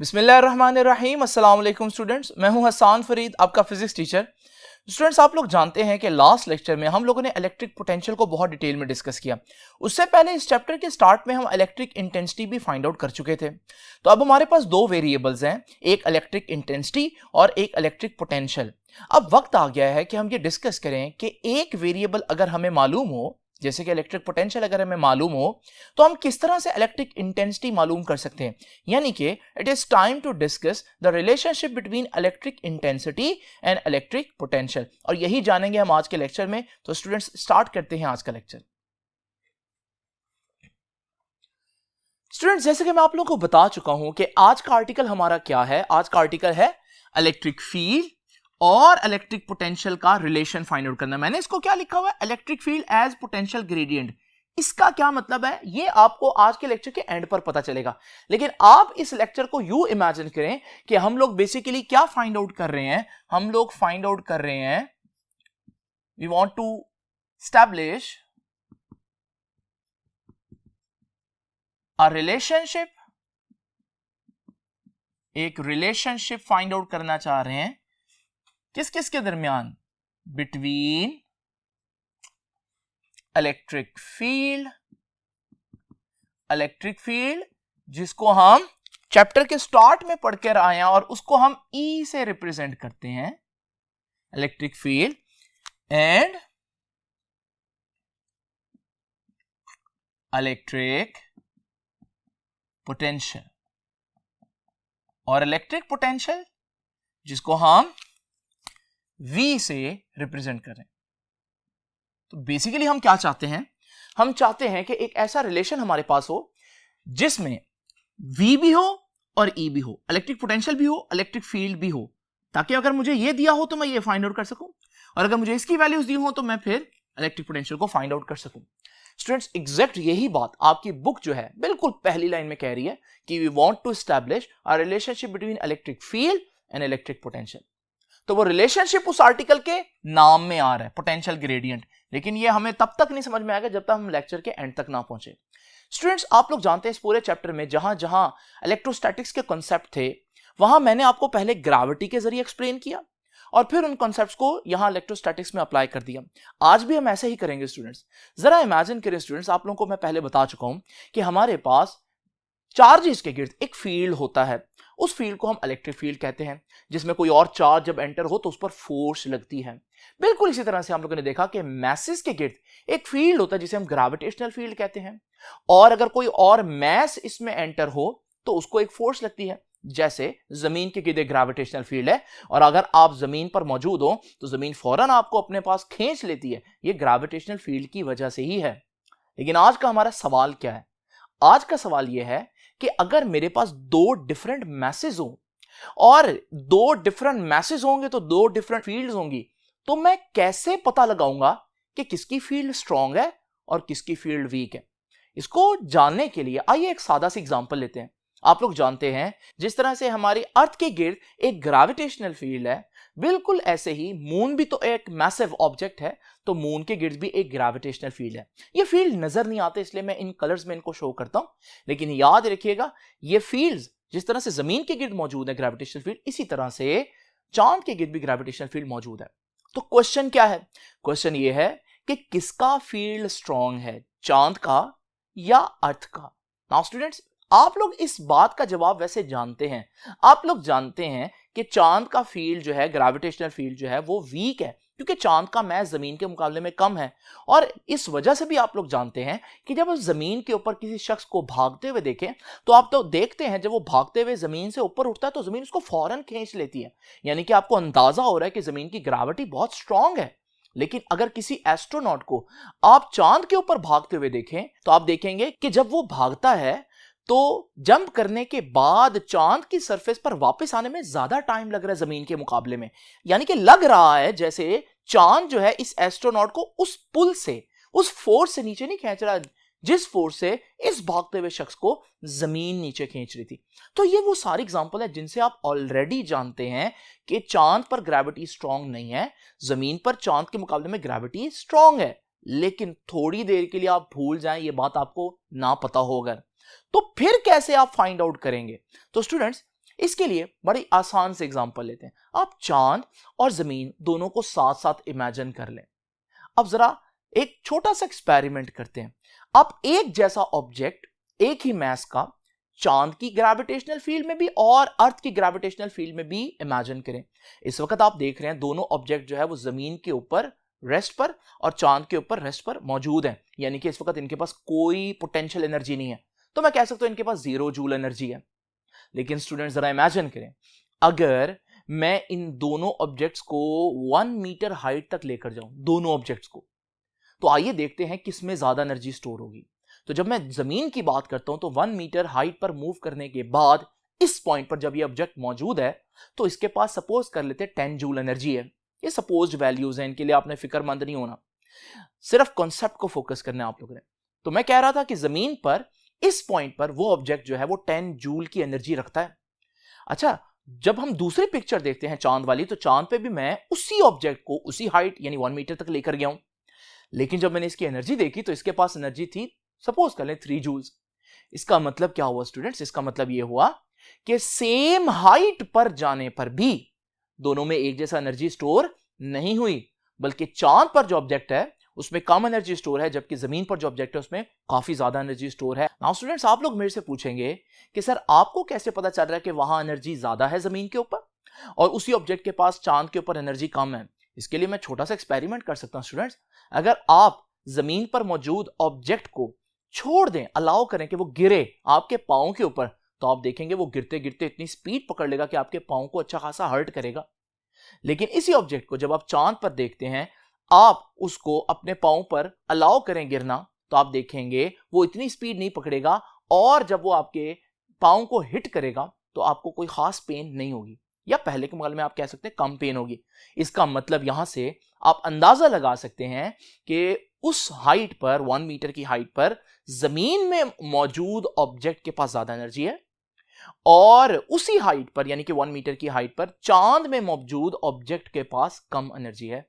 बिस्मिल्लाहिर्रहमानिर्रहीम। अस्सलाम वालेकुम स्टूडेंट्स, मैं हूं हसान फरीद, आपका फिजिक्स टीचर। स्टूडेंट्स, आप लोग जानते हैं कि लास्ट लेक्चर में हम लोगों ने इलेक्ट्रिक पोटेंशियल को बहुत डिटेल में डिस्कस किया। उससे पहले इस चैप्टर के स्टार्ट में हम इलेक्ट्रिक इंटेंसिटी भी फाइंड आउट कर चुके थे। तो अब हमारे पास दो वेरिएबल्स हैं, एक इलेक्ट्रिक इंटेंसिटी और एक इलेक्ट्रिक पोटेंशियल। अब वक्त आ गया है कि हम ये डिस्कस करें कि एक वेरिएबल अगर हमें मालूम हो, जैसे कि इलेक्ट्रिक पोटेंशियल अगर हमें मालूम हो, तो हम किस तरह से इलेक्ट्रिक इंटेंसिटी मालूम कर सकते हैं। यानी कि it is time to discuss the relationship between electric intensity and electric potential, और यही जानेंगे हम आज के लेक्चर में। तो स्टूडेंट्स, स्टार्ट करते हैं आज का लेक्चर। स्टूडेंट्स, जैसे कि मैं आप लोगों को बता चुका हूं कि आज का आर्टिकल हमारा क्या है। आज का आर्टिकल है इलेक्ट्रिक फील्ड और इलेक्ट्रिक पोटेंशियल का रिलेशन फाइंड आउट करना। मैंने इसको क्या लिखा हुआ है, electric field as potential gradient. इसका क्या मतलब है ये आपको आज के लेक्चर के एंड पर पता चलेगा। लेकिन आप इस लेक्चर को यू इमेजिन करें कि हम लोग बेसिकली क्या फाइंड आउट कर रहे हैं। हम लोग फाइंड आउट कर रहे हैं, we want to establish a relationship, एक रिलेशनशिप फाइंड आउट करना चाह रहे हैं किस किस के दरमियान, बिटवीन इलेक्ट्रिक फील्ड जिसको हम चैप्टर के स्टार्ट में पढ़कर आए हैं और उसको हम ई से रिप्रेजेंट करते हैं, electric field and electric potential, और इलेक्ट्रिक पोटेंशियल जिसको हम V से रिप्रेजेंट करें। तो बेसिकली हम क्या चाहते हैं, हम चाहते हैं कि एक ऐसा रिलेशन हमारे पास हो जिसमें V भी हो और E भी हो, इलेक्ट्रिक पोटेंशियल भी हो, इलेक्ट्रिक फील्ड भी हो, ताकि अगर मुझे ये दिया हो तो मैं ये फाइंड आउट कर सकूं, और अगर मुझे इसकी वैल्यूज दी हो तो मैं फिर इलेक्ट्रिक पोटेंशियल को फाइंड आउट कर सकूं। स्टूडेंट्स, एग्जैक्ट यही बात आपकी बुक जो है बिल्कुल पहली लाइन में कह रही है कि we want to establish a relationship between electric field and electric potential. तो वो रिलेशनशिप उस आर्टिकल के नाम में आ रहा है, पोटेंशियल ग्रेडियंट, लेकिन ये हमें तब तक नहीं समझ में आएगा जब तक हम लेक्चर के एंड तक ना पहुंचे। स्टूडेंट्स, आप लोग जानते हैं इस पूरे चैप्टर में जहां जहां इलेक्ट्रोस्टैटिक्स के कॉन्सेप्ट थे वहां मैंने आपको पहले ग्रेविटी के जरिए एक्सप्लेन किया और फिर उन कॉन्सेप्ट्स को यहां इलेक्ट्रोस्टैटिक्स में अप्लाई कर दिया। आज भी हम ऐसे ही करेंगे स्टूडेंट्स। जरा इमेजिन करें स्टूडेंट्स, आप लोगों को मैं पहले बता चुका हूं कि हमारे पास चार्जेस के गिर्द एक फील्ड होता है, उस फील्ड को हम इलेक्ट्रिक फील्ड कहते हैं, जिसमें कोई और चार्ज जब एंटर हो तो उस पर फोर्स लगती है। बिल्कुल इसी तरह से हम लोगों ने देखा कि मैसेस के गिर्द एक फील्ड होता है जिसे हम ग्रेविटेशनल फील्ड कहते हैं, और अगर कोई और मैस इसमें एंटर हो तो उसको एक फोर्स लगती है। जैसे जमीन के गिर्द एक ग्रेविटेशनल फील्ड है, और अगर आप जमीन पर मौजूद हो तो जमीन फौरन आपको अपने पास खींच लेती है, ये ग्रेविटेशनल फील्ड की वजह से ही है। लेकिन आज का हमारा सवाल क्या है, आज का सवाल यह है कि अगर मेरे पास दो डिफरेंट मैसेज हो और दो डिफरेंट मैसेज होंगे तो दो डिफरेंट फील्ड्स होंगी, तो मैं कैसे पता लगाऊंगा कि किसकी फील्ड स्ट्रांग है और किसकी फील्ड वीक है। इसको जानने के लिए आइए एक सादा सी एग्जांपल लेते हैं। आप लोग जानते हैं जिस तरह से हमारी अर्थ के गिर्द एक ग्रेविटेशनल फील्ड है, बिल्कुल ऐसे ही मून भी तो एक मैसिव ऑब्जेक्ट है, तो मून के गिर्द भी एक ग्रेविटेशनल फील्ड है। ये फील्ड नजर नहीं आते इसलिए मैं इन कलर्स में इनको शो करता हूं, लेकिन याद रखिएगा ये फील्ड्स जिस तरह से जमीन के गिर्द मौजूद है ग्रेविटेशनल फील्ड, इसी तरह से चांद के गिर्द भी ग्रेविटेशनल फील्ड मौजूद है। तो क्वेश्चन क्या है, क्वेश्चन ये है कि किसका फील्ड स्ट्रांग है, चांद का या अर्थ का। नाउ स्टूडेंट्स, आप लोग इस बात का जवाब वैसे जानते हैं, आप लोग जानते हैं कि चांद का फील्ड जो है, ग्रेविटेशनल फील्ड जो है वो वीक है, क्योंकि चांद का मैस जमीन के मुकाबले में कम है। और इस वजह से भी आप लोग जानते हैं कि जब आप जमीन के ऊपर किसी शख्स को भागते हुए देखें तो आप तो देखते हैं जब वो भागते हुए जमीन से ऊपर उठता है तो जमीन उसको फौरन खींच लेती है, यानी कि आपको अंदाजा हो रहा है कि जमीन की ग्रेविटी बहुत स्ट्रांग है। लेकिन अगर किसी एस्ट्रोनॉट को आप चांद के ऊपर भागते हुए देखें तो आप देखेंगे कि जब वो भागता है तो जंप करने के बाद चांद की सरफेस पर वापस आने में ज्यादा टाइम लग रहा है जमीन के मुकाबले में, यानी कि लग रहा है जैसे चांद जो है इस एस्ट्रोनॉट को उस पुल से, उस फोर्स से नीचे नहीं खींच रहा जिस फोर्स से इस भागते हुए शख्स को जमीन नीचे खींच रही थी। तो ये वो सारी एग्जांपल है जिनसे आप ऑलरेडी जानते हैं कि चांद पर ग्रेविटी स्ट्रांग नहीं है, जमीन पर चांद के मुकाबले में ग्रेविटी स्ट्रांग है। लेकिन थोड़ी देर के लिए आप भूल जाएं, ये बात आपको ना पता होगा, तो फिर कैसे आप फाइंड आउट करेंगे। तो स्टूडेंट्स, इसके लिए बड़ी आसान से एग्जांपल लेते हैं। आप चांद और जमीन दोनों को साथ साथ इमेजिन कर लें। अब जरा एक छोटा सा एक्सपेरिमेंट करते हैं। आप एक जैसा ऑब्जेक्ट, एक ही मास का, चांद की ग्रेविटेशनल फील्ड में भी और अर्थ की ग्रेविटेशनल फील्ड में भी इमेजिन करें। इस वक्त आप देख रहे हैं दोनों ऑब्जेक्ट जो है वो जमीन के ऊपर रेस्ट पर और चांद के ऊपर रेस्ट पर मौजूद हैं, यानी कि इस वक्त इनके पास कोई पोटेंशियल एनर्जी नहीं है। तो मैं कह सकता हूं इनके पास 0 जूल एनर्जी है। लेकिन स्टूडेंट्स जरा इमेजिन करें, अगर मैं इन दोनों ऑब्जेक्ट्स को 1 मीटर हाइट तक लेकर जाऊं, दोनों ऑब्जेक्ट्स को, तो आइए देखते हैं किसमें ज्यादा एनर्जी स्टोर होगी। तो जब मैं जमीन की बात करता हूं तो 1 मीटर हाइट पर मूव करने के बाद इस पॉइंट पर जब ये ऑब्जेक्ट मौजूद है तो इसके पास सपोज कर लेते हैं 10 जूल एनर्जी है। ये सपोज्ड वैल्यूज हैं, इनके लिए आपने फिक्रमंद नहीं होना, सिर्फ कॉन्सेप्ट को फोकस करना है आप लोगों ने। तो मैं कह रहा था कि जमीन पर इस पॉइंट पर वो ऑब्जेक्ट जो है वो 10 जूल की एनर्जी रखता है। अच्छा, जब हम दूसरी पिक्चर देखते हैं चांद वाली, तो चांद पे भी मैं उसी ऑब्जेक्ट को उसी हाइट यानी 1 मीटर तक लेकर गया हूं, लेकिन जब मैंने इसकी एनर्जी देखी तो इसके पास एनर्जी थी, सपोज कर लें 3 जूल्स। इसका मतलब क्या हुआ स्टूडेंट्स? इसका मतलब यह हुआ कि सेम हाइट पर जाने पर भी दोनों में एक जैसा एनर्जी स्टोर नहीं हुई, बल्कि चांद पर जो ऑब्जेक्ट है उसमें कम एनर्जी स्टोर है, जबकि जमीन पर जो ऑब्जेक्ट है उसमें काफी ज्यादा एनर्जी स्टोर है। नाउ स्टूडेंट्स, आप लोग मेरे से पूछेंगे कि सर आपको कैसे पता चल रहा है कि वहां एनर्जी ज्यादा है जमीन के ऊपर और उसी ऑब्जेक्ट के पास चांद के ऊपर एनर्जी कम है? इसके लिए मैं छोटा सा एक्सपेरिमेंट कर सकता हूं स्टूडेंट्स। अगर आप जमीन पर मौजूद ऑब्जेक्ट को छोड़ दें, अलाउ करें कि वो गिरे आपके पांव के ऊपर, तो आप देखेंगे वो गिरते गिरते इतनी स्पीड पकड़ लेगा कि आपके पांव को अच्छा खासा हर्ट करेगा। लेकिन इसी ऑब्जेक्ट को जब आप चांद पर देखते हैं, आप उसको अपने पांव पर अलाउ करें गिरना, तो आप देखेंगे वो इतनी स्पीड नहीं पकड़ेगा और जब वो आपके पांव को हिट करेगा तो आपको कोई खास पेन नहीं होगी, या पहले के मुकाबले में आप कह सकते हैं कम पेन होगी। इसका मतलब यहां से आप अंदाजा लगा सकते हैं कि उस हाइट पर, 1 मीटर की हाइट पर जमीन में मौजूद ऑब्जेक्ट के पास ज्यादा एनर्जी है और उसी हाइट पर यानी कि 1 मीटर की हाइट पर चांद में मौजूद ऑब्जेक्ट के पास कम एनर्जी है।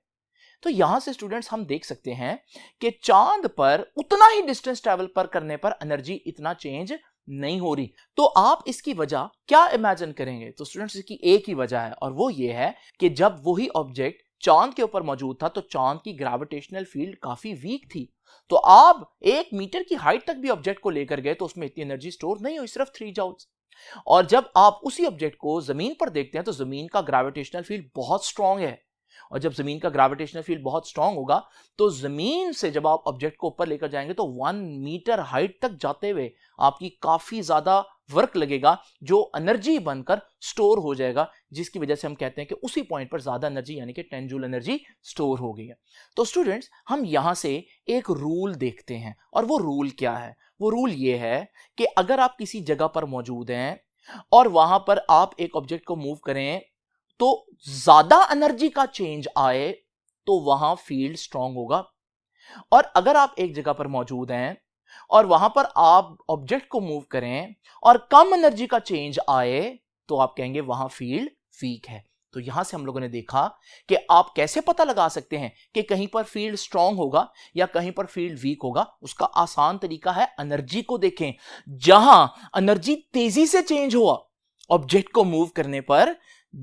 तो यहां से स्टूडेंट्स हम देख सकते हैं कि चांद पर उतना ही डिस्टेंस ट्रैवल पर करने पर एनर्जी इतना चेंज नहीं हो रही। तो आप इसकी वजह क्या इमेजिन करेंगे? तो स्टूडेंट्स इसकी एक ही वजह है और वो ये है कि जब वही ऑब्जेक्ट चांद के ऊपर मौजूद था तो चांद की ग्रेविटेशनल फील्ड काफी वीक थी। तो आप 1 मीटर की हाइट तक भी ऑब्जेक्ट को लेकर गए तो उसमें इतनी एनर्जी स्टोर नहीं हुई, सिर्फ 3 जूल्स। और जब आप उसी ऑब्जेक्ट को जमीन पर देखते हैं तो जमीन का ग्रेविटेशनल फील्ड बहुत स्ट्रांग है, और जब जमीन का ग्रेविटेशनल फील्ड बहुत स्ट्रांग होगा तो जमीन से जब आप ऑब्जेक्ट को ऊपर लेकर जाएंगे तो 1 मीटर हाइट तक जाते हुए आपकी काफी ज्यादा वर्क लगेगा जो एनर्जी बनकर स्टोर हो जाएगा, जिसकी वजह से हम कहते हैं कि उसी पॉइंट पर ज्यादा एनर्जी यानी कि 10 जूल एनर्जी स्टोर हो गई है। तो स्टूडेंट्स, हम यहां से एक रूल देखते हैं, और वो रूल क्या है? वो रूल ये है कि अगर आप किसी जगह पर मौजूद हैं और वहां पर आप एक ऑब्जेक्ट को मूव करें तो ज्यादा एनर्जी का चेंज आए तो वहां फील्ड स्ट्रांग होगा, और अगर आप एक जगह पर मौजूद हैं और वहां पर आप ऑब्जेक्ट को मूव करें और कम एनर्जी का चेंज आए तो आप कहेंगे वहां फील्ड वीक है। तो यहां से हम लोगों ने देखा कि आप कैसे पता लगा सकते हैं कि कहीं पर फील्ड स्ट्रांग होगा या कहीं पर फील्ड वीक होगा। उसका आसान तरीका है, एनर्जी को देखें। जहां एनर्जी तेजी से चेंज हुआ, ऑब्जेक्ट को मूव करने पर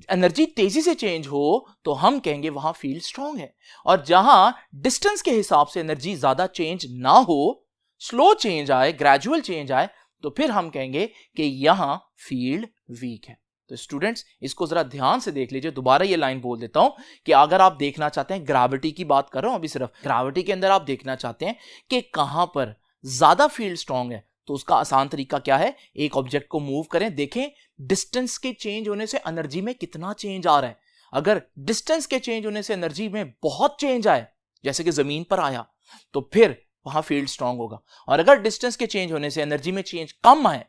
एनर्जी तेजी से चेंज हो तो हम कहेंगे वहां फील्ड स्ट्रांग है, और जहां डिस्टेंस के हिसाब से एनर्जी ज्यादा चेंज ना हो, स्लो चेंज आए, ग्रेजुअल चेंज आए, तो फिर हम कहेंगे कि यहां फील्ड वीक है। तो स्टूडेंट्स, इसको जरा ध्यान से देख लीजिए। दोबारा ये लाइन बोल देता हूं कि अगर आप देखना चाहते हैं, ग्रेविटी की बात कर रहा हूं अभी, सिर्फ ग्रेविटी के अंदर आप देखना चाहते हैं कि कहां पर ज्यादा फील्ड स्ट्रांग है, तो उसका आसान तरीका क्या है? एक ऑब्जेक्ट को मूव करें, देखें डिस्टेंस के चेंज होने से एनर्जी में कितना चेंज आ रहा है। अगर डिस्टेंस के चेंज होने से एनर्जी में बहुत चेंज आए, जैसे कि जमीन पर आया, तो फिर वहां फील्ड स्ट्रांग होगा, और अगर डिस्टेंस के चेंज होने से एनर्जी में चेंज कम आए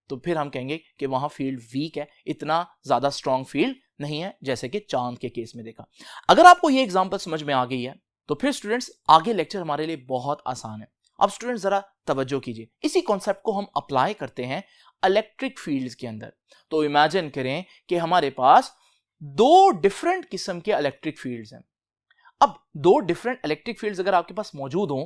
तो फिर हम कहेंगे कि वहां फील्ड वीक है, इतना ज्यादा स्ट्रांग फील्ड नहीं है, जैसे कि चांद के केस में देखा। अगर आपको ये एग्जांपल समझ में आ गई है तो फिर स्टूडेंट्स आगे लेक्चर हमारे लिए बहुत आसान है। अब स्टूडेंट्स जरा तवज्जो कीजिए, इसी कॉन्सेप्ट को हम अप्लाई करते हैं इलेक्ट्रिक फील्ड्स के अंदर। तो इमेजिन करें कि हमारे पास 2 डिफरेंट किस्म के इलेक्ट्रिक फील्ड्स हैं। अब 2 डिफरेंट इलेक्ट्रिक फील्ड्स अगर आपके पास मौजूद हों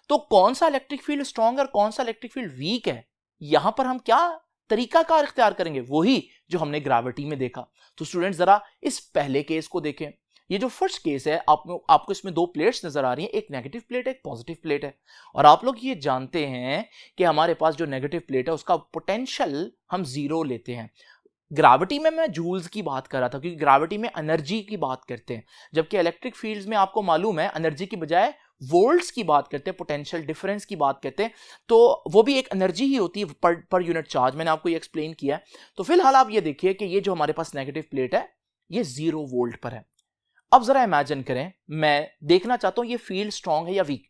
तो कौन सा इलेक्ट्रिक फील्ड स्ट्रांग है और कौन सा इलेक्ट्रिक फील्ड वीक है, यहां पर हम क्या तरीकाकार इख्तियार करेंगे, वही जो हमने ग्रेविटी में देखा। तो स्टूडेंट्स जरा इस पहले केस को देखें। ये जो फर्स्ट केस है, आपको इसमें दो प्लेट्स नजर आ रही हैं, एक नेगेटिव प्लेट है, एक पॉजिटिव प्लेट है। और आप लोग ये जानते हैं कि हमारे पास जो नेगेटिव प्लेट है उसका पोटेंशियल हम 0 लेते हैं। ग्रेविटी में मैं जूल्स की बात कर रहा था, क्योंकि ग्रेविटी में एनर्जी की बात करते हैं, जबकि इलेक्ट्रिक फील्ड्स में आपको मालूम है एनर्जी की बजाय वोल्ट्स की बात करते हैं, पोटेंशियल डिफरेंस की बात करते हैं। तो वो भी एक एनर्जी ही होती है पर यूनिट चार्ज। मैंने आपको ये एक्सप्लेन किया है। तो फिलहाल आप ये देखिए कि ये जो हमारे पास नेगेटिव प्लेट है ये 0 वोल्ट पर है। अब जरा इमेजिन करें, मैं देखना चाहता हूं ये फील्ड स्ट्रांग है या वीक।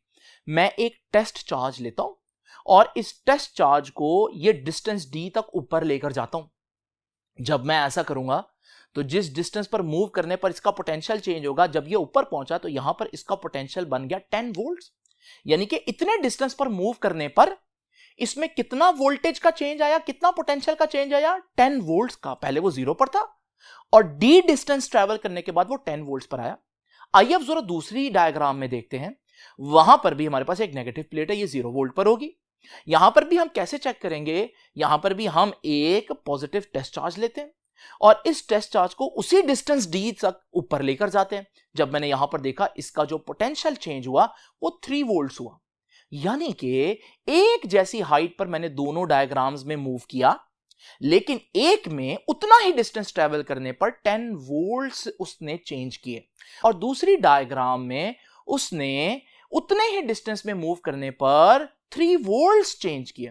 मैं एक टेस्ट चार्ज लेता हूं और इस टेस्ट चार्ज को ये डिस्टेंस d तक ऊपर लेकर जाता हूं। जब मैं ऐसा करूंगा तो जिस डिस्टेंस पर मूव करने पर इसका पोटेंशियल चेंज होगा, जब ये ऊपर पहुंचा तो यहां पर इसका पोटेंशियल बन गया 10 वोल्ट्स। यानी कि इतने डिस्टेंस पर मूव करने पर इसमें कितना वोल्टेज का चेंज आया, कितना पोटेंशियल का चेंज आया, 10 वोल्ट्स का। पहले वो 0 पर था और d डिस्टेंस ट्रेवल करने के बाद वो 10 वोल्ट्स पर आया। आइए अब जरा दूसरी डायग्राम में देखते हैं। वहां पर भी हमारे पास एक नेगेटिव प्लेट है, ये 0 वोल्ट पर होगी। यहां पर भी हम कैसे चेक करेंगे, यहां पर भी हम एक पॉजिटिव टेस्ट चार्ज लेते हैं और इस टेस्ट चार्ज को उसी डिस्टेंस d तक ऊपर लेकर जाते हैं। जब मैंने यहां पर देखा इसका जो पोटेंशियल चेंज हुआ वो 3 वोल्ट्स हुआ। यानी कि एक जैसी हाइट पर मैंने दोनों डायग्राम्स में मूव किया, लेकिन एक में उतना ही डिस्टेंस ट्रेवल करने पर 10 वोल्ट्स उसने चेंज किए और दूसरी डायग्राम में उसने उतने ही डिस्टेंस में मूव करने पर 3 वोल्ट्स चेंज किए।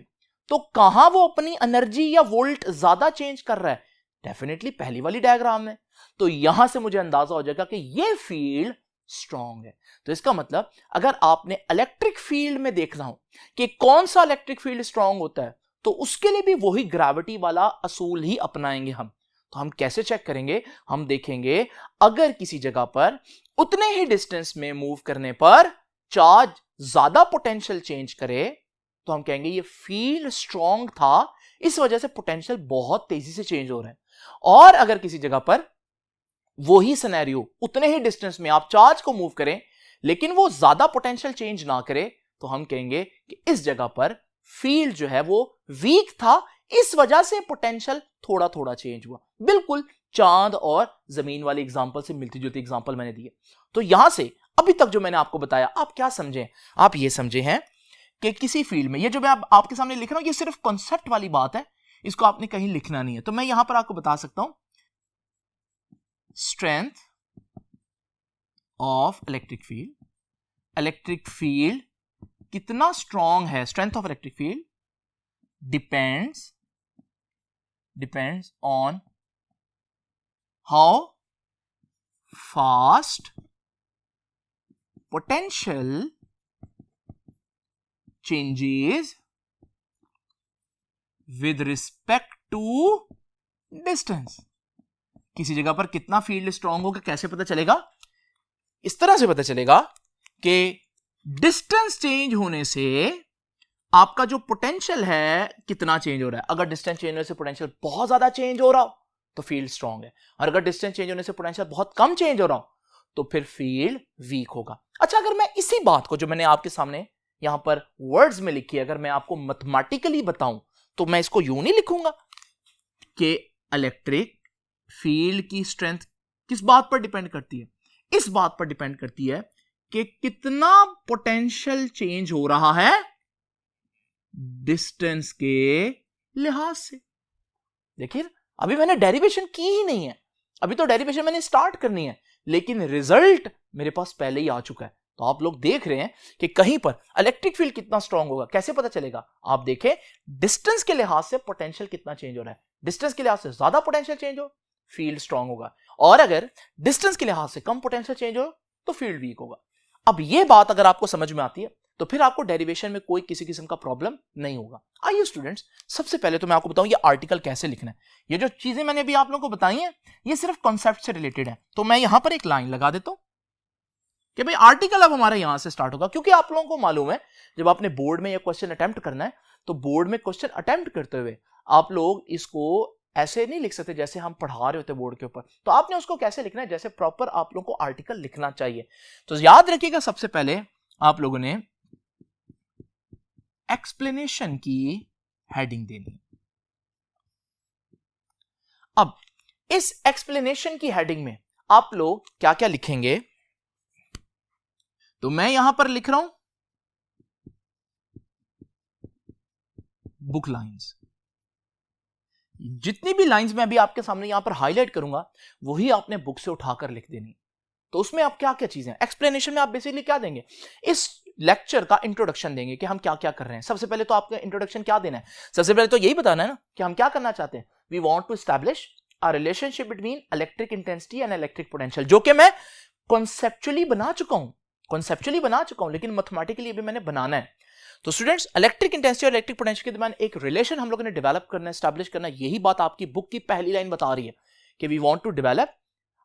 तो कहां वो अपनी एनर्जी या वोल्ट ज्यादा चेंज कर रहा है? डेफिनेटली पहली वाली डायग्राम में। तो यहां से मुझे अंदाजा हो जाएगा कि ये फील्ड स्ट्रांग है। तो इसका मतलब अगर आपने इलेक्ट्रिक फील्ड में देखना हो कि कौन सा इलेक्ट्रिक फील्ड स्ट्रांग होता है, तो उसके लिए भी वही ग्रेविटी वाला असूल ही अपनाएंगे हम। तो हम कैसे चेक करेंगे? हम देखेंगे अगर किसी जगह पर उतने ही डिस्टेंस में मूव करने पर चार्ज ज्यादा पोटेंशियल चेंज करे, तो हम कहेंगे ये फील्ड स्ट्रांग था, इस वजह से पोटेंशियल बहुत तेजी से चेंज हो रहा है। और अगर किसी जगह पर वही सिनेरियो, उतने ही डिस्टेंस में आप चार्ज को मूव करें लेकिन वो ज्यादा पोटेंशियल चेंज ना करे, तो हम कहेंगे कि इस जगह पर फील्ड जो है वो वीक था, इस वजह से पोटेंशियल थोड़ा थोड़ा चेंज हुआ। बिल्कुल चांद और जमीन वाली एग्जांपल से मिलती जुलती एग्जांपल मैंने दी है। तो यहां से अभी तक जो मैंने आपको बताया, आप क्या समझे? आप ये समझे हैं कि किसी फील्ड में, ये जो मैं आपके सामने लिख रहा हूं ये सिर्फ कॉन्सेप्ट वाली बात है, इसको आपने कहीं लिखना नहीं है। तो मैं यहां पर आपको बता सकता हूं strength of electric field, electric field कितना स्ट्रांग है, strength of electric field depends on how fast potential changes with respect to distance. किसी जगह पर कितना फील्ड स्ट्रांग होगा कैसे पता चलेगा? इस तरह से पता चलेगा कि डिस्टेंस चेंज होने से आपका जो पोटेंशियल है कितना चेंज हो रहा है। अगर डिस्टेंस चेंज होने से पोटेंशियल बहुत ज्यादा चेंज हो रहा हो तो फील्ड स्ट्रांग है, और अगर डिस्टेंस चेंज होने से पोटेंशियल बहुत कम चेंज हो रहा हो तो फिर फील्ड वीक होगा। अच्छा, अगर मैं इसी बात को जो मैंने आपके सामने यहां पर वर्ड्स में लिखी है, अगर मैं आपको मैथमेटिकली बताऊं तो मैं इसको यूं नहीं लिखूंगा कि इलेक्ट्रिक फील्ड की स्ट्रेंथ किस बात पर डिपेंड करती है? इस बात पर डिपेंड करती है कि कितना पोटेंशियल चेंज हो रहा है डिस्टेंस के लिहाज से। देखिए अभी मैंने डेरिवेशन की ही नहीं है, अभी तो डेरिवेशन मैंने स्टार्ट करनी है, लेकिन रिजल्ट मेरे पास पहले ही आ चुका है। तो आप लोग देख रहे हैं कि कहीं पर इलेक्ट्रिक फील्ड कितना स्ट्रांग होगा, कैसे पता चलेगा? आप देखें डिस्टेंस के लिहाज से पोटेंशियल कितना चेंज हो रहा है। डिस्टेंस के लिहाज से ज्यादा पोटेंशियल चेंज हो, फील्ड स्ट्रांग होगा, और अगर डिस्टेंस के लिहाज से कम पोटेंशियल चेंज हो तो फील्ड वीक होगा। अब यह बात अगर आपको समझ में आती है तो फिर आपको डेरिवेशन में कोई किसी किस्म का प्रॉब्लम नहीं होगा। आइए स्टूडेंट्स, सबसे पहले तो मैं आपको बताऊं ये आर्टिकल कैसे लिखना है। ये जो चीजें मैंने अभी आप लोगों को बताई हैं ये सिर्फ कॉन्सेप्ट से रिलेटेड है। तो मैं यहां पर एक लाइन लगा देता हूं कि भाई आर्टिकल अब हमारा यहां से स्टार्ट होगा, क्योंकि आप लोगों को मालूम है जब आपने बोर्ड में ये क्वेश्चन अटेम्प्ट करना है तो बोर्ड में क्वेश्चन अटेम्प्ट करते हुए आप लोग इसको ऐसे नहीं लिख सकते जैसे हम पढ़ा रहे होते बोर्ड के ऊपर। तो आपने उसको कैसे लिखना है, जैसे प्रॉपर आप लोगों को आर्टिकल लिखना चाहिए। तो याद रखिएगा, सबसे पहले आप लोगों ने एक्सप्लेनेशन की हेडिंग देनी। अब इस एक्सप्लेनेशन की हेडिंग में आप लोग क्या क्या लिखेंगे, तो मैं यहां पर लिख रहा हूं बुक लाइंस। जितनी भी लाइंस मैं अभी आपके सामने यहां पर हाईलाइट करूंगा वही आपने बुक से उठाकर लिख देनी। तो उसमें आप क्या क्या चीजें, एक्सप्लेनेशन में आप बेसिकली क्या देंगे, इस लेक्चर का इंट्रोडक्शन देंगे कि हम क्या क्या कर रहे हैं। सबसे पहले तो आपका इंट्रोडक्शन क्या देना है, सबसे पहले तो यही बताना है ना कि हम क्या करना चाहते हैं। We want to establish a relationship between electric intensity and electric potential, जो कि मैं कॉन्सेप्चुअली बना चुका हूं, लेकिन मैथमेटिकली भी मैंने बनाना है। तो स्टूडेंट्स, इलेक्ट्रिक इंटेंसिटी और इलेक्ट्रिक पोटेंशियल के दरमियान एक रिलेशन हम लोगों ने डेवलप करना है, एस्टैब्लिश करना है। यही बात आपकी बुक की पहली लाइन बता रही है कि we want to develop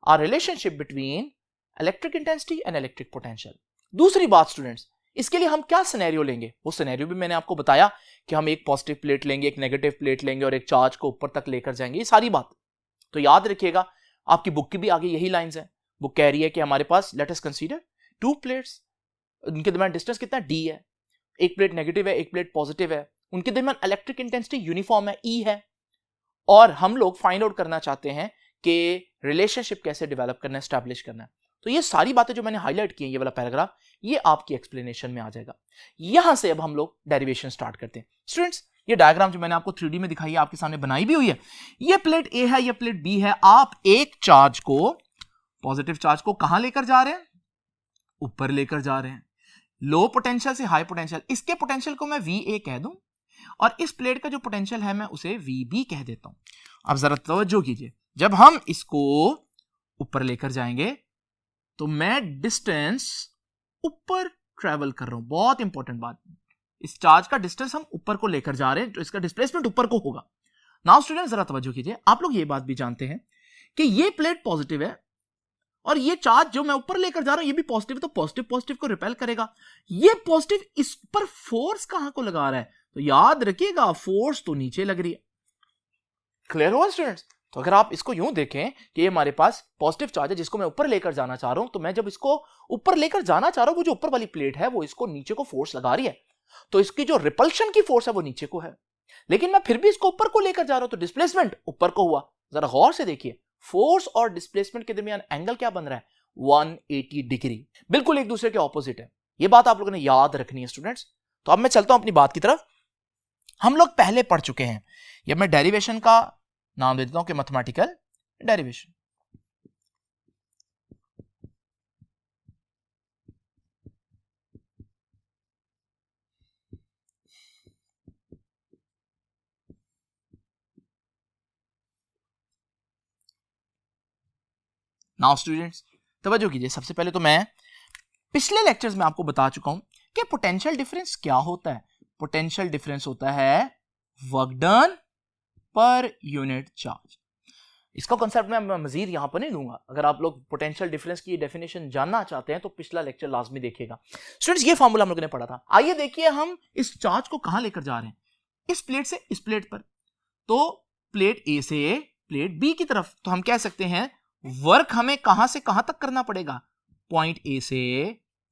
a relationship between electric intensity and electric potential. दूसरी बात स्टूडेंट्स, इसके लिए हम क्या सिनेरियो लेंगे, वो सिनेरियो भी मैंने आपको बताया कि हम एक पॉजिटिव प्लेट लेंगे, एक नेगेटिव प्लेट लेंगे और एक चार्ज को ऊपर तक लेकर जाएंगे। ये सारी बात तो याद रखिएगा, आपकी बुक की भी आगे यही लाइंस है। बुक कह रही है कि हमारे पास let us consider two plates, उनके दरमियान डिस्टेंस कितना डी है, एक प्लेट नेगेटिव है, एक प्लेट पॉजिटिव है, उनके दरमियान इलेक्ट्रिक इंटेंसिटी यूनिफॉर्म है, ई है, और हम लोग फाइंड आउट करना चाहते हैं कि रिलेशनशिप कैसे डेवलप करना है, एस्टैब्लिश करना है। तो ये सारी बातें जो मैंने हाईलाइट की हैं, ये वाला पैराग्राफ, ये आपकी एक्सप्लेनेशन में आ जाएगा। यहां से अब हम लोग डेरिवेशन स्टार्ट करते हैं। स्टूडेंट्स, ये डायग्राम जो मैंने आपको 3D में दिखाई है, आपके सामने बनाई भी हुई है। ये प्लेट ए है, ये प्लेट बी है। आप एक चार्ज को, पॉजिटिव चार्ज को कहां लेकर जा रहे हैं, ऊपर लेकर जा रहे हैं, लो पोटेंशियल से हाई पोटेंशियल। इसके पोटेंशियल को मैं VA कह दूं और इस प्लेट का जो पोटेंशियल है मैं उसे VB कह देता हूं। अब जरा तवज्जो कीजिए, जब हम इसको ऊपर लेकर जाएंगे तो मैं डिस्टेंस ऊपर ट्रेवल कर रहा हूं। बहुत इंपॉर्टेंट बात, इस चार्ज का डिस्टेंस हम ऊपर को लेकर जा रहे हैं, तो इसका डिस्प्लेसमेंट ऊपर को होगा। नाउ स्टूडेंट, जरा तवज्जो कीजिए, आप लोग ये बात भी जानते हैं कि ये प्लेट पॉजिटिव है और ये चार्ज जो मैं ऊपर लेकर जा रहा हूं ये भी पॉजिटिव है, तो पॉजिटिव पॉजिटिव को रिपेल करेगा। ये पॉजिटिव इस पर फोर्स कहां को लगा रहा है, तो याद रखिएगा फोर्स तो नीचे लग रही है। क्लियर हुआ स्टूडेंट्स? तो अगर आप इसको यूं देखें कि ये हमारे पास पॉजिटिव चार्ज है जिसको मैं ऊपर लेकर जाना चाह रहा हूं, तो मैं जब इसको ऊपर लेकर जाना चाह रहा हूं, वो जो ऊपर वाली प्लेट है वो इसको नीचे को फोर्स लगा रही है, तो इसकी जो रिपल्शन की फोर्स है वो नीचे को है, लेकिन मैं फिर भी इसको ऊपर को लेकर जा रहा हूं, तो डिस्प्लेसमेंट ऊपर को हुआ। जरा गौर से देखिए, फोर्स और डिस्प्लेसमेंट के दरमियान एंगल क्या बन रहा है, 180 डिग्री, बिल्कुल एक दूसरे के ऑपोजिट है। ये बात आप लोगों ने याद रखनी है स्टूडेंट्स। तो अब मैं चलता हूं अपनी बात की तरफ। हम लोग पहले पढ़ चुके हैं, ये मैं डेरिवेशन का नाम दे देता हूं कि मैथमेटिकल डेरिवेशन। नाउ स्टूडेंट्स, तवज्जो कीजिए, सबसे पहले तो मैं पिछले लेक्चर्स में आपको बता चुका हूं कि पोटेंशियल डिफरेंस क्या होता है। पोटेंशियल डिफरेंस होता है work done per unit charge. इसका कांसेप्ट मैं मजीद यहां पर नहीं दूंगा। अगर आप लोग पोटेंशियल डिफरेंस की डेफिनेशन जानना चाहते हैं तो पिछला लेक्चर लाजमी देखिएगा। स्टूडेंट्स, ये फार्मूला हम लोगों ने पढ़ा था। आइए देखिए, हम इस चार्ज को कहां लेकर जा रहे हैं, इस प्लेट से इस प्लेट पर, तो प्लेट ए से प्लेट बी की तरफ। तो हम कह सकते हैं वर्क हमें कहां से कहां तक करना पड़ेगा, पॉइंट ए से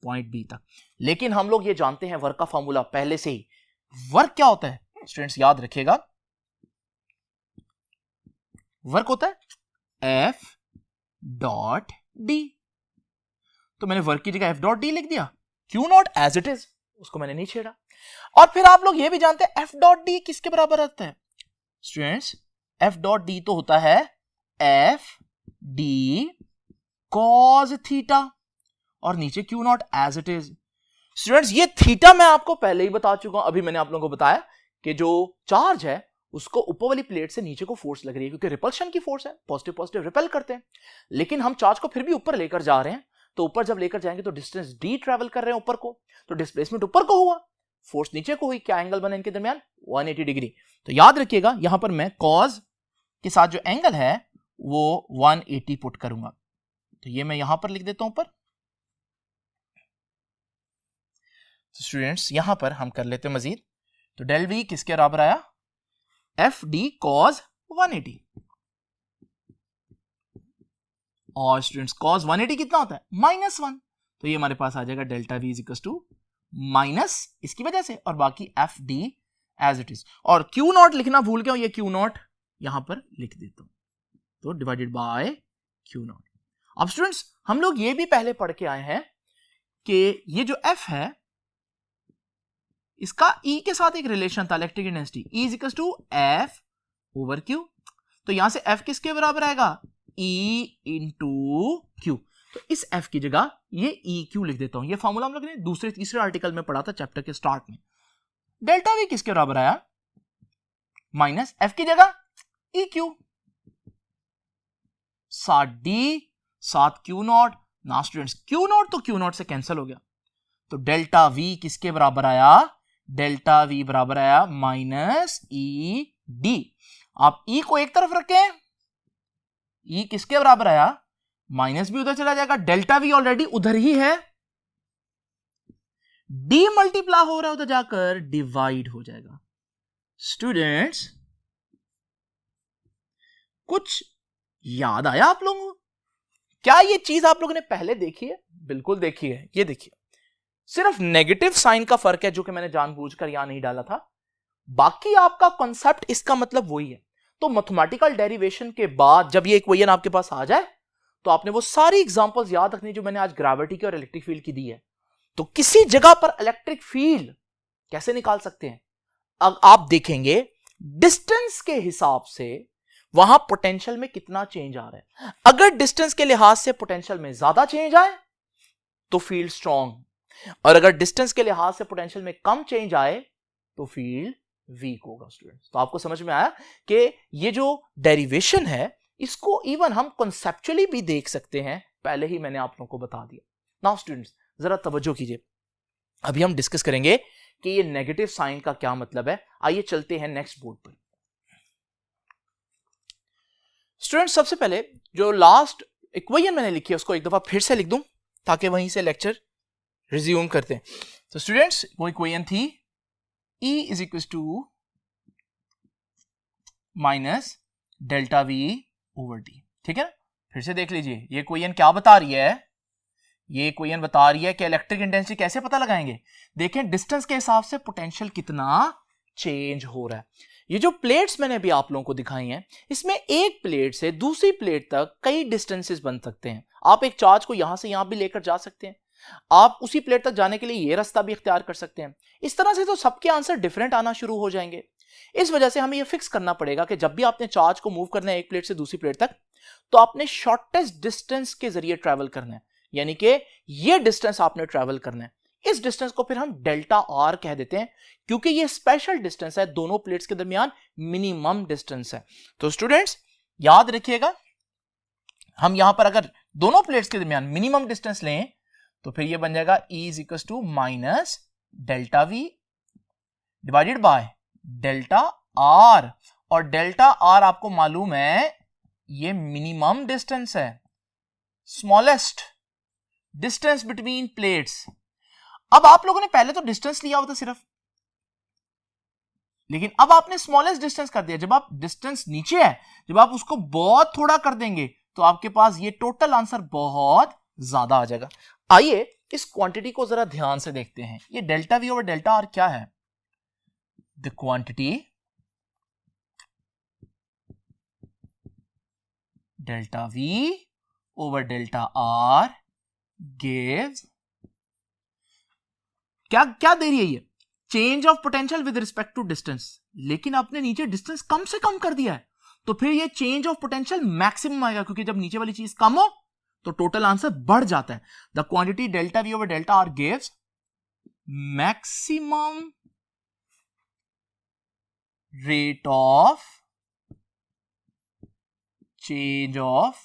पॉइंट बी तक। लेकिन हम लोग ये जानते हैं वर्क का फार्मूला पहले से ही। वर्क क्या होता है स्टूडेंट्स, याद रखिएगा, वर्क होता है F डॉट डी। तो मैंने वर्क की जगह F डॉट डी लिख दिया, Q naught as it is, उसको मैंने नहीं छेड़ा। और फिर आप लोग ये भी जानते हैं F डॉट डी किसके बराबर आता है स्टूडेंट्स, F डॉट डी तो होता है F डी कॉस थीटा, और नीचे Q naught as it is. Students, ये थीटा मैं आपको पहले ही बता चुका हूं। अभी मैंने आप लोगों को बताया कि जो चार्ज है उसको ऊपर वाली प्लेट से नीचे को फोर्स लग रही है, क्योंकि रिपल्शन की फोर्स है, पॉजिटिव पॉजिटिव रिपेल करते हैं। लेकिन हम चार्ज को फिर भी ऊपर लेकर जा रहे हैं, तो ऊपर जब लेकर जाएंगे तो डिस्टेंस डी ट्रेवल कर रहे हैं ऊपर को, तो डिस्प्लेसमेंट ऊपर को हुआ, फोर्स नीचे को हुई। क्या एंगल बना इनके दरमियान, 180 डिग्री। तो याद रखिएगा, यहां पर मैं कॉज के साथ जो एंगल है वो 180 पुट करूंगा। तो ये मैं यहां पर लिख देता हूं ऊपर। तो स्टूडेंट्स, यहां पर हम कर लेते हैं मजीद। तो डेल वी किसके बराबर आया, एफ डी कॉस 180। और स्टूडेंट्स, कॉस 180 कितना होता है, -1। तो ये हमारे पास आ जाएगा delta V is to minus इसकी वजह से, और बाकी F D as it is. और क्यू नॉट लिखना भूल गया हूं, ये क्यू नॉट यहां पर लिख देता हूं। तो डिवाइडेड बाय क्यू नॉट। अब स्टूडेंट्स हम लोग ये भी पहले पढ़ के आए हैं कि ये जो F है इसका E के साथ एक रिलेशन था, electric intensity E is equal to F over Q। तो यहां से F किसके बराबर आएगा, E इंटू Q। तो इस F की जगह ये EQ लिख देता हूं। ये फॉर्मूला हम लोग ने दूसरे तीसरे आर्टिकल में पढ़ा था चैप्टर के स्टार्ट में। डेल्टा V किसके बराबर आया, माइनस F की जगह EQ, 7D 7Q नॉट। ना स्टूडेंट्स Q नॉट तो Q नॉट से कैंसिल हो गया, तो डेल्टा V किसके बराबर आया, डेल्टा V बराबर आया माइनस ED। आप E को एक तरफ रखें, E किसके बराबर आया, माइनस भी उधर चला जाएगा, डेल्टा V ऑलरेडी उधर ही है, D मल्टीप्लाई हो रहा है उधर जाकर डिवाइड हो जाएगा। स्टूडेंट्स कुछ याद आया आप लोगों को, क्या ये चीज आप लोगों ने पहले देखी है, बिल्कुल देखी है। ये देखिए सिर्फ नेगेटिव साइन का फर्क है जो कि मैंने जानबूझकर यहां नहीं डाला था, बाकी आपका कॉन्सेप्ट इसका मतलब वही है। तो मैथमेटिकल डेरिवेशन के बाद जब ये इक्वेशन आपके पास आ जाए तो आपने वो सारी एग्जांपल्स याद रखनी जो मैंने आज ग्रेविटी की और इलेक्ट्रिक फील्ड की दी है। तो किसी जगह पर इलेक्ट्रिक फील्ड कैसे निकाल सकते हैं, अब आप देखेंगे डिस्टेंस के हिसाब से वहां पोटेंशियल में कितना चेंज आ रहा है। अगर डिस्टेंस के लिहाज से पोटेंशियल में ज्यादा चेंज आए तो फील्ड स्ट्रॉन्ग, और अगर डिस्टेंस के लिहाज से पोटेंशियल में कम चेंज आए तो फील्ड वीक होगा। स्टूडेंट्स तो आपको समझ में आया कि ये जो डेरिवेशन है इसको इवन हम कॉन्सेप्चुअली भी देख सकते हैं, पहले ही मैंने आप लोगों को बता दिया। नाउ स्टूडेंट्स जरा तवज्जो कीजिए, अभी हम डिस्कस करेंगे कि ये नेगेटिव साइन का क्या मतलब है। आइए चलते हैं नेक्स्ट बोर्ड पर। स्टूडेंट्स सबसे पहले जो लास्ट इक्वेशन मैंने लिखी है उसको एक दफा फिर से लिख दूं ताकि वहीं से लेक्चर रिज्यूम करते हैं। तो स्टूडेंट्स वो इक्वेशन थी E is equal to minus delta V over D, ठीक है ना। फिर से देख लीजिए ये इक्वेशन क्या बता रही है, ये इक्वेशन बता रही है कि इलेक्ट्रिक इंटेंसिटी कैसे पता लगाएंगे। देखें डिस्टेंस के हिसाब से पोटेंशियल कितना चेंज हो रहा है। ये जो प्लेट्स मैंने अभी आप लोगों को दिखाई हैं इसमें एक प्लेट से दूसरी प्लेट तक कई डिस्टेंसेस बन सकते हैं। आप एक चार्ज को यहां से यहां भी लेकर जा सकते हैं, आप उसी प्लेट तक जाने के लिए ये रास्ता भी इख्तियार कर सकते हैं। इस तरह से तो सबके आंसर डिफरेंट आना शुरू हो जाएंगे। इस वजह से हमें ये फिक्स करना पड़ेगा कि जब भी आपने चार्ज को मूव करना है एक प्लेट से दूसरी प्लेट तक तो आपने शॉर्टेस्ट डिस्टेंस के जरिए ट्रैवल करना है, यानी कि ये डिस्टेंस आपने ट्रैवल करना है। इस डिस्टेंस को फिर हम डेल्टा आर कह देते हैं क्योंकि ये स्पेशल डिस्टेंस है, दोनों प्लेट्स के दरमियान मिनिमम डिस्टेंस है। तो स्टूडेंट्स याद रखिएगा हम यहां पर अगर दोनों प्लेट्स के दरमियान मिनिमम डिस्टेंस लें तो फिर ये बन जाएगा E is equal to minus delta V divided by delta R, और डेल्टा R आपको मालूम है ये मिनिमम डिस्टेंस है, स्मॉलेस्ट डिस्टेंस बिटवीन प्लेट्स। अब आप लोगों ने पहले तो डिस्टेंस लिया हुआ था सिर्फ, लेकिन अब आपने स्मॉलेस्ट डिस्टेंस कर दिया। जब आप डिस्टेंस नीचे है, जब आप उसको बहुत थोड़ा कर देंगे तो आपके पास ये टोटल आंसर बहुत ज्यादा आ जाएगा। आइए इस क्वांटिटी को जरा ध्यान से देखते हैं। ये delta V over delta R क्या है, the quantity delta V over delta R gives क्या क्या दे रही है, ये change of potential with respect to distance, लेकिन आपने नीचे डिस्टेंस कम से कम कर दिया है तो फिर ये चेंज ऑफ पोटेंशियल मैक्सिमम आएगा, क्योंकि जब नीचे वाली चीज कम हो तो टोटल आंसर बढ़ जाता है। The quantity delta V over delta R gives maximum rate of change of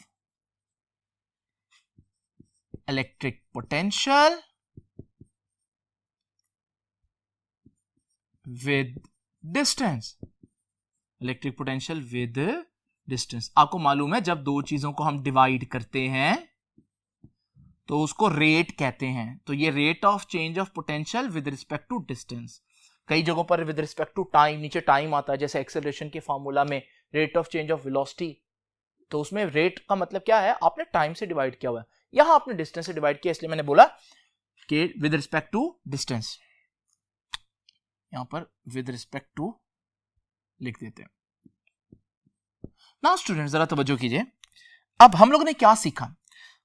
electric potential with distance, electric potential with distance. आपको मालूम है जब दो चीजों को हम डिवाइड करते हैं तो उसको रेट कहते हैं। तो ये rate of change of potential with respect to distance, कई जगहों पर विद रिस्पेक्ट टू टाइम, नीचे टाइम आता है, जैसे एक्सेलरेशन के फॉर्मूला में rate of change of velocity, तो उसमें रेट का मतलब क्या है, आपने टाइम से डिवाइड किया हुआ है, यहां आपने डिस्टेंस से डिवाइड किया, इसलिए मैंने बोला कि विद रिस्पेक्ट टू डिस्टेंस, यहां पर विद रिस्पेक्ट टू लिख देते हैं। नाउ स्टूडेंट जरा तवज्जो कीजिए, अब हम लोगों ने क्या सीखा?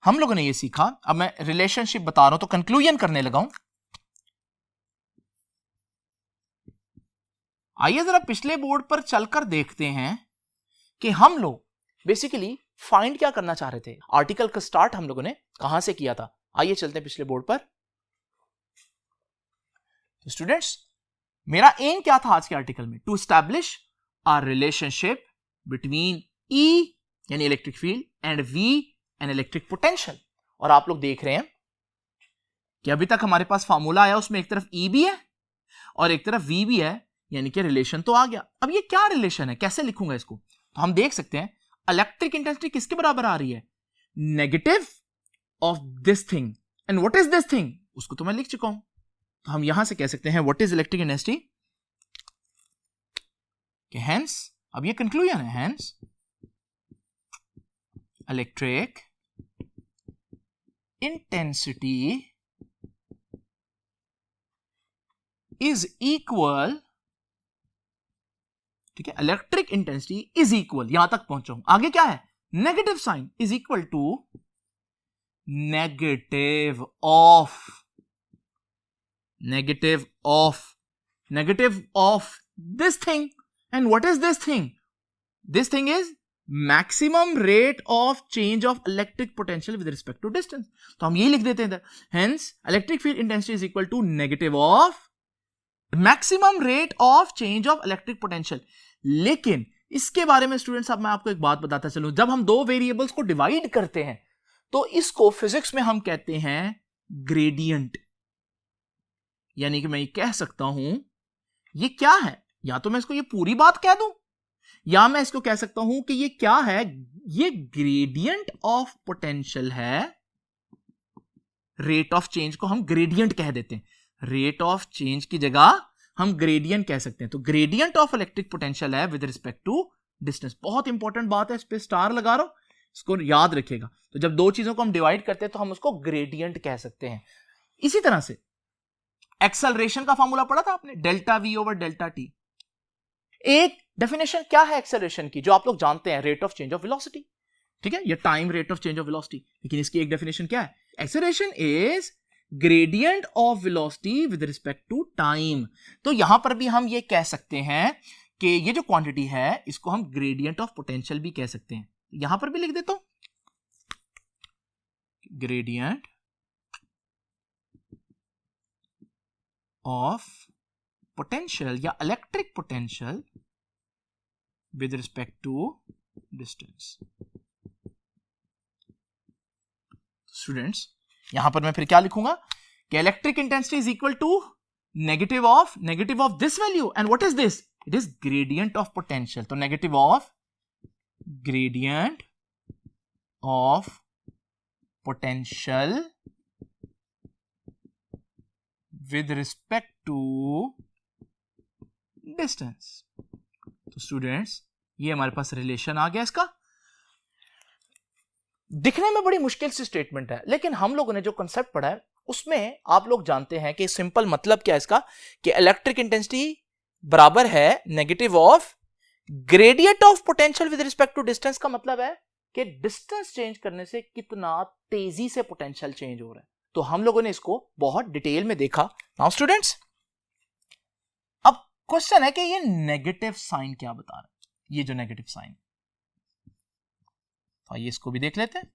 हम लोगों ने ये सीखा, अब मैं रिलेशनशिप बता रहा हूं तो कंक्लूजन करने लगा हूं। आइए जरा पिछले बोर्ड पर चलकर देखते हैं कि हम लोग बेसिकली फाइंड क्या करना चाह रहे थे। आर्टिकल का स्टार्ट हम लोगों ने कहां से किया था? आइए चलते हैं पिछले बोर्ड पर। स्टूडेंट्स, मेरा एम क्या था आज के आर्टिकल में? To establish a relationship between E यानी electric field and V and electric potential. और आप लोग देख रहे हैं कि अभी तक हमारे पास फार्मूला आया, उसमें एक तरफ ई भी है और एक तरफ वी भी है, यानी कि रिलेशन तो आ गया। अब ये क्या रिलेशन है, कैसे लिखूंगा इसको? तो हम देख सकते हैं इलेक्ट्रिक इंटेंसिटी किसके बराबर आ रही है? Negative of this thing. And what is this thing? उसको तो मैं लिख चुका हूं। तो हम यहां से कह सकते हैं what is electric intensity, hence अब ये कंक्लूजन है, hence electric intensity is equal, ठीक है, इलेक्ट्रिक इंटेंसिटी इज इक्वल, यहां तक पहुंचा हूं। आगे क्या है? Negative sign is equal to negative of this thing. And what is this thing? This thing is maximum rate of change of electric potential with respect to distance. तो हम यही लिख देते हैं, hence electric field intensity is equal to negative of maximum rate of change of electric potential. लेकिन इसके बारे में स्टूडेंट्स अब मैं आपको एक बात बताता चलूं, जब हम दो वेरिएबल्स को डिवाइड करते हैं तो इसको फिजिक्स में हम कहते हैं ग्रेडियंट। यानी कि मैं ये कह सकता हूं ये क्या है, या तो मैं इसको ये पूरी बात कह दूं या मैं इसको कह सकता हूं कि ये क्या है, ये ग्रेडियंट ऑफ पोटेंशियल है। रेट ऑफ चेंज को हम ग्रेडियंट कह देते हैं, रेट ऑफ चेंज की जगह हम ग्रेडियंट कह सकते हैं। तो ग्रेडियंट ऑफ इलेक्ट्रिक पोटेंशियल है विद रिस्पेक्ट टू डिस्टेंस। बहुत इंपॉर्टेंट बात है, इस पे स्टार लगा रहा हूं, इसको याद रखिएगा। तो जब दो चीजों को हम डिवाइड करते हैं तो हम उसको ग्रेडियंट कह सकते हैं। इसी तरह से एक्सेलरेशन का फॉर्मूला पढ़ा था आपने, delta V over delta T. एक डेफिनेशन क्या है एक्सेलरेशन की, जो आप लोग जानते हैं, rate of change of velocity, ठीक है, ये time rate of change of velocity. लेकिन इसकी एक डेफिनेशन क्या है? Acceleration is gradient of velocity with respect to time. तो यहां पर भी हम ये कह सकते हैं कि ये जो क्वांटिटी है इसको हम ग्रेडियंट ऑफ पोटेंशियल भी कह सकते हैं। यहां पर भी लिख देता हूं ग्रेडियंट ऑफ पोटेंशियल या electric potential with respect to distance. Students, यहां पर मैं फिर क्या लिखूंगा कि electric intensity is equal to negative of this value. And what is this? It is gradient of potential. तो negative of gradient of potential with respect to distance. तो students, ये हमारे पास रिलेशन आ गया। इसका दिखने में बड़ी मुश्किल सी स्टेटमेंट है, लेकिन हम लोगों ने जो कंसेप्ट पढ़ा है उसमें आप लोग जानते हैं कि सिंपल मतलब क्या है इसका, कि इलेक्ट्रिक इंटेंसिटी बराबर है negative of gradient of potential with respect to distance. का मतलब है कि डिस्टेंस चेंज करने से कितना तेजी से पोटेंशियल चेंज हो रहा है। तो हम लोगों ने इसको बहुत डिटेल में देखा। नाउ स्टूडेंट्स, अब क्वेश्चन है कि ये नेगेटिव साइन क्या बता रहा है, ये जो नेगेटिव साइन, तो आइए इसको भी देख लेते हैं।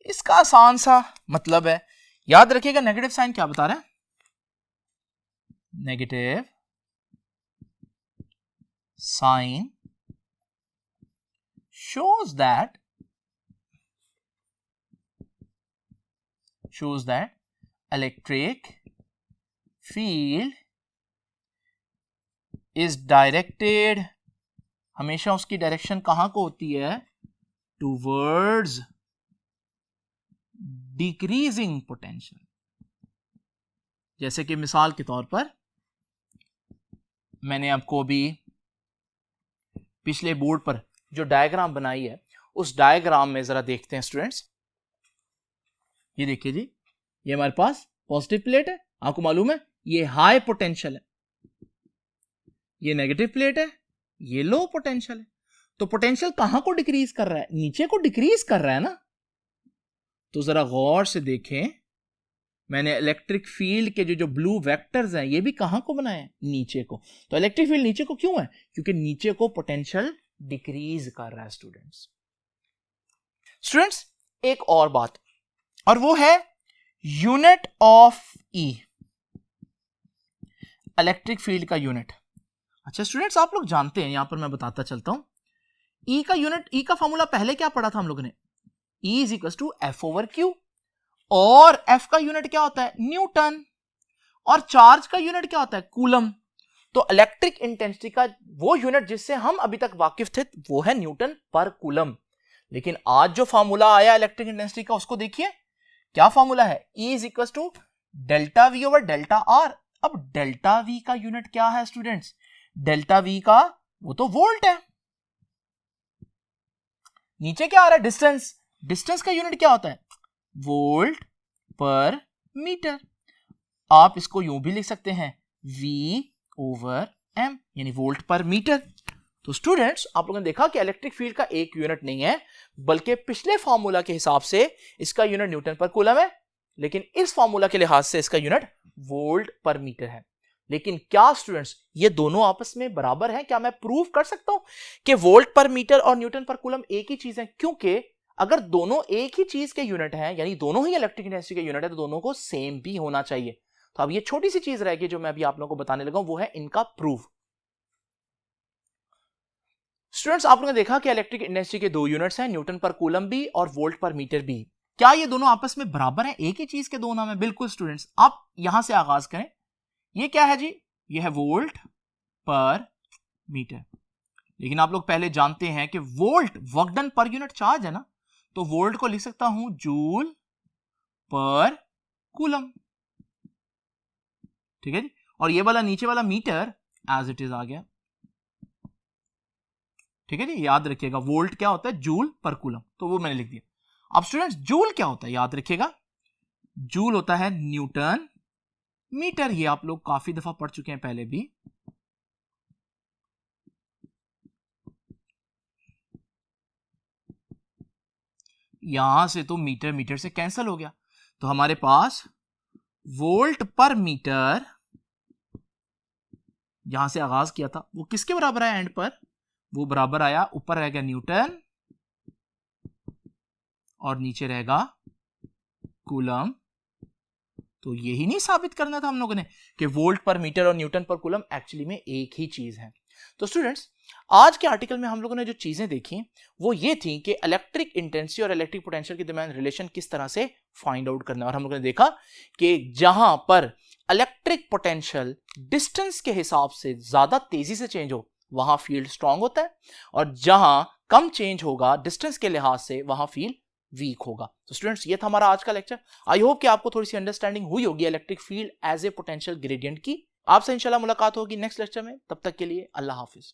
इसका आसान सा मतलब है, याद रखिएगा नेगेटिव साइन क्या बता रहा है। Negative sign shows that electric field is directed, हमेशा उसकी डायरेक्शन कहां को होती है? Towards decreasing potential. जैसे कि मिसाल के तौर पर मैंने आपको अभी पिछले बोर्ड पर जो डायग्राम बनाई है, उस डायग्राम में जरा देखते हैं स्टूडेंट्स। ये देखिए जी, ये हमारे पास पॉजिटिव प्लेट है, आपको मालूम है ये हाई पोटेंशियल है, ये नेगेटिव प्लेट है, ये लो पोटेंशियल है। तो पोटेंशियल कहां को डिक्रीज कर रहा है? नीचे को डिक्रीज कर रहा है ना। तो जरा गौर से देखें, मैंने इलेक्ट्रिक फील्ड के जो ब्लू वेक्टर्स हैं ये भी कहां को बनाए हैं? नीचे को। तो इलेक्ट्रिक फील्ड नीचे को क्यों है? क्योंकि नीचे को पोटेंशियल डिक्रीज कर रहा है स्टूडेंट्स। एक और बात, और वो है unit of E, electric field का यूनिट। अच्छा स्टूडेंट्स, आप लोग जानते हैं, यहां पर मैं बताता चलता हूं, ई का यूनिट, ई का फॉर्मूला पहले क्या पढ़ा था हम लोगों ने? E is equal to F over Q, और एफ का यूनिट क्या होता है? न्यूटन, और चार्ज का यूनिट क्या होता है? कूलम। तो इलेक्ट्रिक इंटेंसिटी का वो यूनिट जिससे हम अभी तक वाकिफ थे वो है न्यूटन पर कूलम। लेकिन आज जो फॉर्मूला आया इलेक्ट्रिक इंटेंसिटी का, उसको देखिए क्या फॉर्मूला है? E is equal to delta V over delta R. अब डेल्टा वी का यूनिट क्या है स्टूडेंट्स? डेल्टा वी का वो तो वोल्ट है। नीचे क्या आ रहा है? डिस्टेंस। डिस्टेंस का यूनिट क्या होता है? वोल्ट पर मीटर। आप इसको यूं भी लिख सकते हैं V ओवर M, यानी वोल्ट पर मीटर। तो स्टूडेंट्स, आप लोगों ने देखा कि इलेक्ट्रिक फील्ड का एक यूनिट नहीं है, बल्कि पिछले फॉर्मूला के हिसाब से इसका यूनिट न्यूटन पर कूलम है, लेकिन इस फॉर्मूला के लिहाज से इसका यूनिट वोल्ट पर मीटर है। लेकिन क्या स्टूडेंट्स ये दोनों आपस में बराबर हैं? क्या मैं प्रूव कर सकता हूं कि वोल्ट पर मीटर और न्यूटन पर कूलम एक ही चीज है? क्योंकि अगर दोनों एक ही चीज के यूनिट हैं, यानी दोनों ही इलेक्ट्रिक इंटेंसिटी के यूनिट है, तो दोनों को सेम भी होना चाहिए। तो अब ये छोटी सी चीज रहेगी जो मैं अभी आप लोगों को बताने लगा हूं, वो है इनका प्रूफ। स्टूडेंट्स, आप लोगों ने देखा कि इलेक्ट्रिक इंटेंसिटी के दो यूनिट्स हैं, न्यूटन पर कूलम भी और वोल्ट पर मीटर भी। क्या ये दोनों आपस में बराबर हैं? एक ही चीज के दो नाम है? बिल्कुल स्टूडेंट्स, आप यहां से आगाज करें। ये क्या है जी? ये है वोल्ट पर मीटर। लेकिन आप लोग पहले जानते हैं कि volt work done per unit charge है ना, तो वोल्ट को लिख सकता हूं जूल पर कूलम। ठीक है जी। और ये वाला नीचे वाला मीटर एज इट इज आ गया। ठीक है जी, याद रखिएगा वोल्ट क्या होता है? जूल पर कूलम, तो वो मैंने लिख दिया। अब स्टूडेंट्स, जूल क्या होता है? याद रखिएगा जूल होता है न्यूटन मीटर। ये आप लोग काफी दफा पढ़ चुके हैं पहले भी। यहां से तो मीटर मीटर से कैंसिल हो गया, तो हमारे पास वोल्ट पर मीटर, जहां से आगाज किया था वो किसके बराबर आया? एंड पर वो बराबर आया, ऊपर रहेगा न्यूटन और नीचे रहेगा कूलम। तो यही नहीं साबित करना था हम लोगों ने कि वोल्ट पर मीटर और न्यूटन पर कूलम एक्चुअली में एक ही चीज है। तो स्टूडेंट्स, आज के आर्टिकल में हम लोगों ने जो चीजें देखी वो ये थी कि इलेक्ट्रिक इंटेंसिटी और इलेक्ट्रिक पोटेंशियल के दरमियान रिलेशन किस तरह से फाइंड आउट करना है। और हम लोगों ने देखा कि जहां पर इलेक्ट्रिक पोटेंशियल डिस्टेंस के हिसाब से ज्यादा तेजी से चेंज हो वहां फील्ड स्ट्रांग होता है, और जहां कम चेंज होगा डिस्टेंस के लिहाज से वहां फील्ड वीक होगा। तो स्टूडेंट्स, ये था हमारा आज का लेक्चर। आई होप कि आपको थोड़ी सी अंडरस्टैंडिंग हुई होगी electric field as a potential gradient की। आपसे इंशाल्लाह मुलाकात होगी नेक्स्ट लेक्चर में। तब तक के लिए अल्लाह हाफिज।